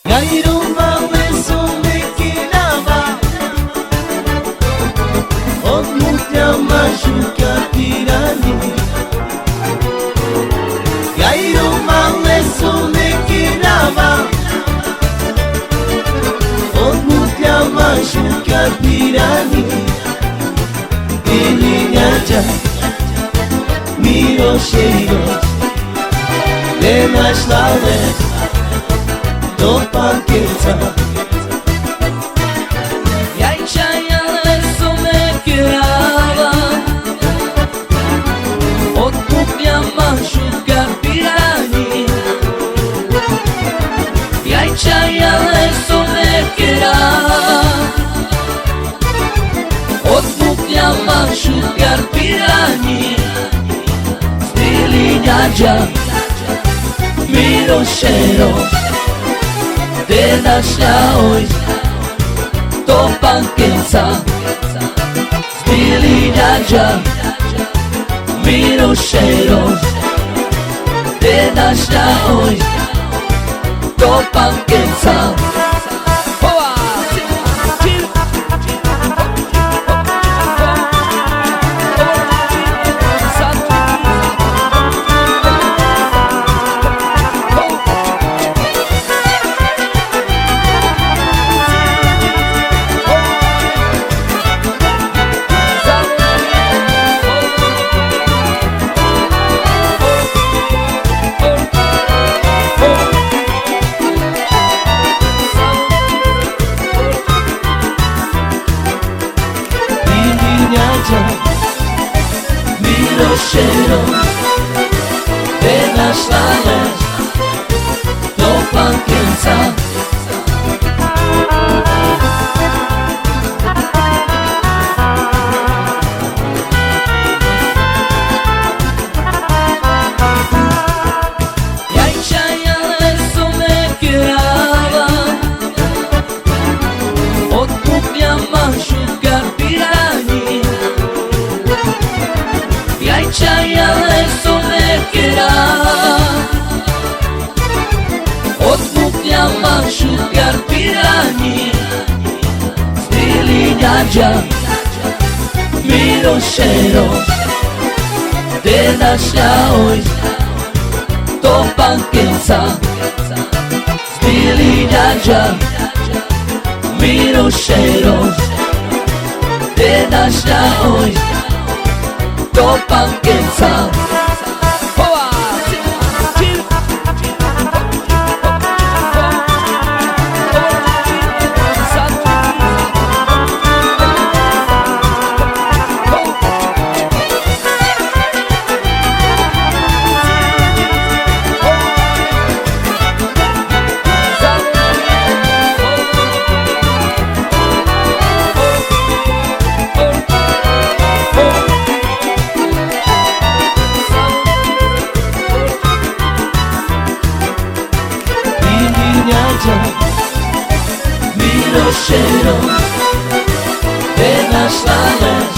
Gairumame sumekinava Ognutia mașuca tirani Gairumame sumekinava Ognutia mașuca tirani Ilinyaja Mirosheiros Le nașlales Do pancheța Iai ceaiale sumecherava Ottupia mașuca pirani Iai ceaiale sumecherava Ottupia mașuca pirani Stilinjaja Mirošeros Te našla to pankenca Stilinjaja Mirošeros Te našla to pankenca Mirošeros Te našla do pankenca Jaj čajale sumekerava Ottupia mașuca pirani Jaj čajale sumekerava Ottupia mașuca pirani Stilinjaja Mirošeros Te našla to pankenca Stilinjaja Mirošeros Te našla to pankenca Mirošeros Te našla